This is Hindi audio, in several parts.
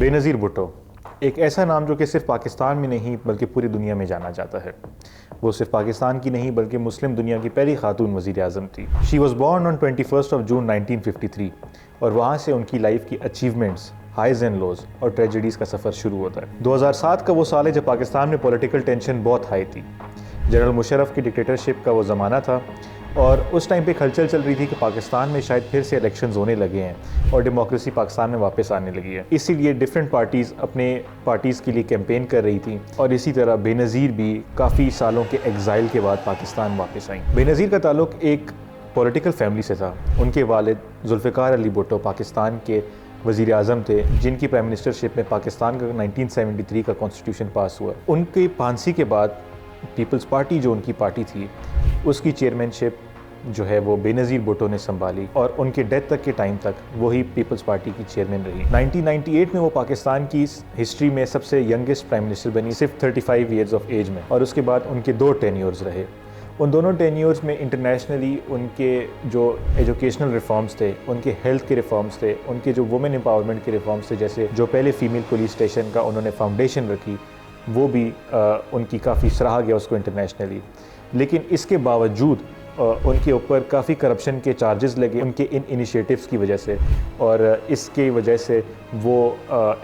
बेनज़ीर भुट्टो एक ऐसा नाम जो कि सिर्फ पाकिस्तान में नहीं बल्कि पूरी दुनिया में जाना जाता है। वो सिर्फ पाकिस्तान की नहीं बल्कि मुस्लिम दुनिया की पहली खातून वज़ीर आज़म थी। शी वॉज़ बॉर्न ऑन 21 जून 1953 और वहाँ से उनकी लाइफ की अचीवमेंट्स, हाइज एंड लोज और ट्रेजेडीज़ का सफ़र शुरू होता है। 2007 का वो साल है जब पाकिस्तान में पॉलिटिकल टेंशन बहुत हाई थी। जनरल मुशर्रफ की डिक्टेटरशिप का वो ज़माना था और उस टाइम पे हलचल चल रही थी कि पाकिस्तान में शायद फिर से इलेक्शंस होने लगे हैं और डेमोक्रेसी पाकिस्तान में वापस आने लगी है। इसीलिए डिफरेंट पार्टीज़ अपने पार्टीज़ के लिए कैंपेन कर रही थी और इसी तरह बेनज़ीर भी काफ़ी सालों के एग्ज़ाइल के बाद पाकिस्तान वापस आई। बेनज़ीर का ताल्लुक एक पॉलिटिकल फैमिली से था। उनके वालिद जुल्फ़िकार अली भुट्टो पाकिस्तान के वज़ीर आज़म थे जिनकी प्राइम मिनिस्टरशिप में पाकिस्तान का 1973 का कॉन्स्टिट्यूशन पास हुआ। उनकी फांसी के बाद पीपल्स पार्टी जो उनकी पार्टी थी उसकी चेयरमैनशिप जो है वो बेनज़ीर भुट्टो ने संभाली और उनके डेथ तक के टाइम तक वही पीपल्स पार्टी की चेयरमैन रही। 1998 में वो पाकिस्तान की हिस्ट्री में सबसे यंगेस्ट प्राइम मिनिस्टर बनी, सिर्फ 35 ईयर्स ऑफ एज में। और उसके बाद उनके 2 टेन्योर्स रहे। उन दोनों टेन्योर्स में इंटरनेशनली उनके जो एजुकेशनल रिफॉर्म्स थे, उनके हेल्थ के रिफॉर्म्स थे, उनके जो वुमेन एम्पावरमेंट के रिफॉर्म्स थे, जैसे जो पहले फीमेल पुलिस स्टेशन का उन्होंने फाउंडेशन रखी, वो भी उनकी काफ़ी सराहा गया उसको इंटरनेशनली। लेकिन इसके बावजूद उनके ऊपर काफ़ी करप्शन के चार्जेस लगे उनके इन इनिशिएटिव्स की वजह से और इसके वजह से वो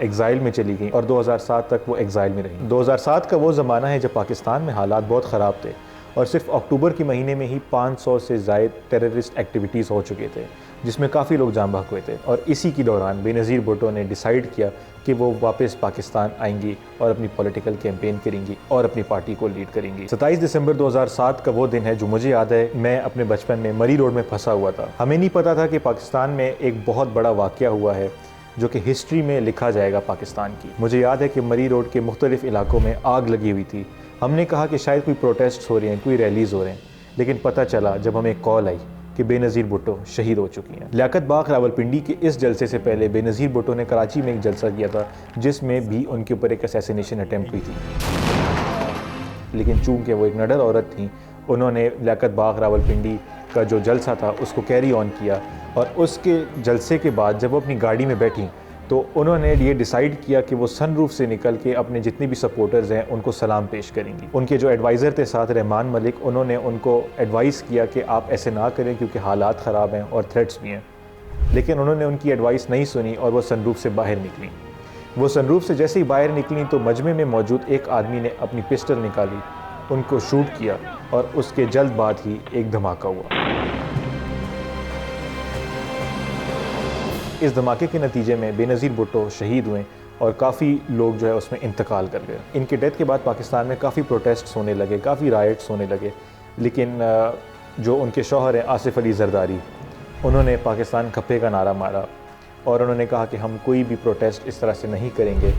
एग्ज़ाइल में चली गई और 2007 तक वो एग्ज़ाइल में रही। 2007 का वो ज़माना है जब पाकिस्तान में हालात बहुत ख़राब थे और सिर्फ अक्टूबर के महीने में ही 500 से ज़ायद टेररिस्ट एक्टिविटीज़ हो चुके थे जिसमें काफ़ी लोग जान बहक हुए थे। और इसी के दौरान बेनज़ीर भुट्टो ने डिसाइड किया कि वो वापस पाकिस्तान आएंगी और अपनी पॉलिटिकल कैंपेन करेंगी और अपनी पार्टी को लीड करेंगी। 27 दिसंबर 2007 का वो दिन है जो मुझे याद है, मैं अपने बचपन में मरी रोड में फंसा हुआ था। हमें नहीं पता था कि पाकिस्तान में एक बहुत बड़ा वाक़या हुआ है जो कि हिस्ट्री में लिखा जाएगा पाकिस्तान की। मुझे याद है कि मरी रोड के मुख्तलिफ इलाकों में आग लगी हुई थी। हमने कहा कि शायद कोई प्रोटेस्ट हो रहे हैं, कोई रैलीज़ हो रहे हैं, लेकिन पता चला जब हमें एक कॉल आई कि बेनज़ीर भुट्टो शहीद हो चुकी हैं। लियाकत बाग रावलपिंडी के इस जलसे से पहले बेनज़ीर भुट्टो ने कराची में एक जलसा किया था जिसमें भी उनके ऊपर एक असैसिनेशन अटैम्प्ट हुई थी, लेकिन चूंकि वो एक निडर औरत थी, उन्होंने लियाकत बाग रावलपिंडी का जो जलसा था उसको कैरी ऑन किया और उसके जलसे के बाद जब वो अपनी गाड़ी में बैठी तो उन्होंने ये डिसाइड किया कि वो सनरूफ से निकल के अपने जितने भी सपोर्टर्स हैं उनको सलाम पेश करेंगी। उनके जो एडवाइज़र थे साथ रहमान मलिक, उन्होंने उनको एडवाइस किया कि आप ऐसे ना करें क्योंकि हालात ख़राब हैं और थ्रेट्स भी हैं, लेकिन उन्होंने उनकी एडवाइस नहीं सुनी और वो सनरूफ से बाहर निकली। वो सनरूफ से जैसे ही बाहर निकली तो मजमे में मौजूद एक आदमी ने अपनी पिस्टल निकाली, उनको शूट किया और उसके जल्द बाद ही एक धमाका हुआ। इस धमाके के नतीजे में बेनज़ीर भुट्टो शहीद हुए और काफ़ी लोग जो है उसमें इंतकाल कर गए। इनके डेथ के बाद पाकिस्तान में काफ़ी प्रोटेस्ट्स होने लगे, काफ़ी राइट्स होने लगे, लेकिन जो उनके शौहर हैं आसिफ अली जरदारी, उन्होंने पाकिस्तान खप्पे का नारा मारा और उन्होंने कहा कि हम कोई भी प्रोटेस्ट इस तरह से नहीं करेंगे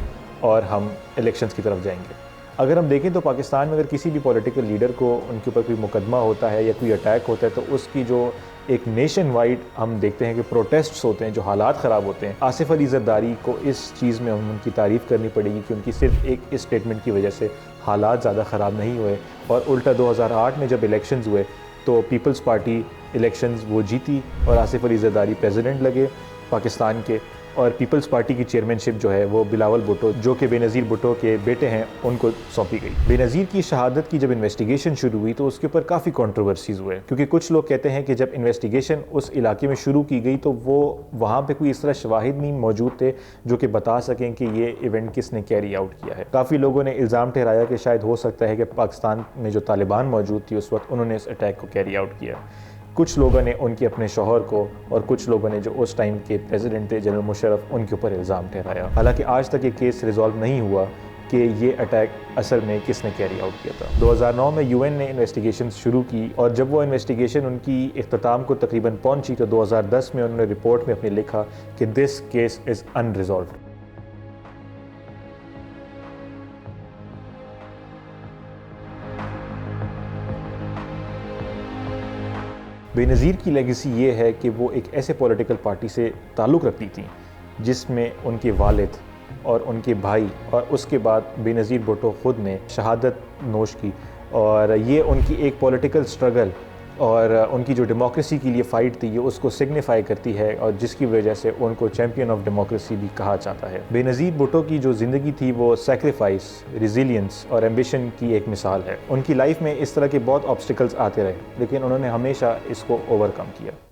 और हम इलेक्शंस की तरफ जाएंगे। अगर हम देखें तो पाकिस्तान में अगर किसी भी पॉलिटिकल लीडर को उनके ऊपर कोई मुकदमा होता है या कोई अटैक होता है तो उसकी जो एक नेशन वाइड हम देखते हैं कि प्रोटेस्ट्स होते हैं, जो हालात ख़राब होते हैं। आसिफ अली जरदारी को इस चीज़ में हम उनकी तारीफ़ करनी पड़ेगी कि उनकी सिर्फ एक इस स्टेटमेंट की वजह से हालात ज़्यादा ख़राब नहीं हुए और उल्टा 2008 में जब इलेक्शंस हुए तो पीपल्स पार्टी इलेक्शंस वो जीती और आसिफ अली जरदारी प्रेसिडेंट लगे पाकिस्तान के और पीपल्स पार्टी की चेयरमैनशिप जो है वो बिलावल भुट्टो जो कि बेनज़ीर भुट्टो के बेटे हैं उनको सौंपी गई। बेनज़ीर की शहादत की जब इन्वेस्टिगेशन शुरू हुई तो उसके ऊपर काफ़ी कंट्रोवर्सीज़ हुए क्योंकि कुछ लोग कहते हैं कि जब इन्वेस्टिगेशन उस इलाके में शुरू की गई तो वो वहाँ पे कोई इस तरह शवाहिद नहीं मौजूद थे जो कि बता सकें कि ये इवेंट किसने कैरी आउट किया है। काफ़ी लोगों ने इल्ज़ाम ठहराया कि शायद हो सकता है कि पाकिस्तान में जो तालिबान मौजूद थी उस वक्त उन्होंने इस अटैक को कैरी आउट किया। कुछ लोगों ने उनके अपने शौहर को और कुछ लोगों ने जो उस टाइम के प्रेसिडेंट थे जनरल मुशर्रफ, उनके ऊपर इल्ज़ाम ठहराया। हालांकि आज तक ये केस रिजॉल्व नहीं हुआ कि ये अटैक असल में किसने कैरी आउट किया था। 2009 में यूएन ने इन्वेस्टिगेशन शुरू की और जब वो इन्वेस्टिगेशन उनकी इख्तिताम को तकरीबन पहुंची तो 2010 में उन्होंने रिपोर्ट में अपने लिखा कि this case is unresolved. Benazir की लेगेसी ये है कि वो एक ऐसे पॉलिटिकल पार्टी से ताल्लुक़ रखती थी जिसमें उनके वालिद और उनके भाई और उसके बाद बेनज़ीर भुट्टो ख़ुद ने शहादत नोश की और ये उनकी एक पॉलिटिकल स्ट्रगल और उनकी जो डेमोक्रेसी के लिए फ़ाइट थी ये उसको सिग्निफाई करती है और जिसकी वजह से उनको चैम्पियन ऑफ डेमोक्रेसी भी कहा जाता है। बेनज़ीर भुट्टो की जो ज़िंदगी थी वो सेक्रीफाइस, रिजिलियंस और एम्बिशन की एक मिसाल है। उनकी लाइफ में इस तरह के बहुत ऑब्स्टिकल्स आते रहे लेकिन उन्होंने हमेशा इसको ओवरकम किया।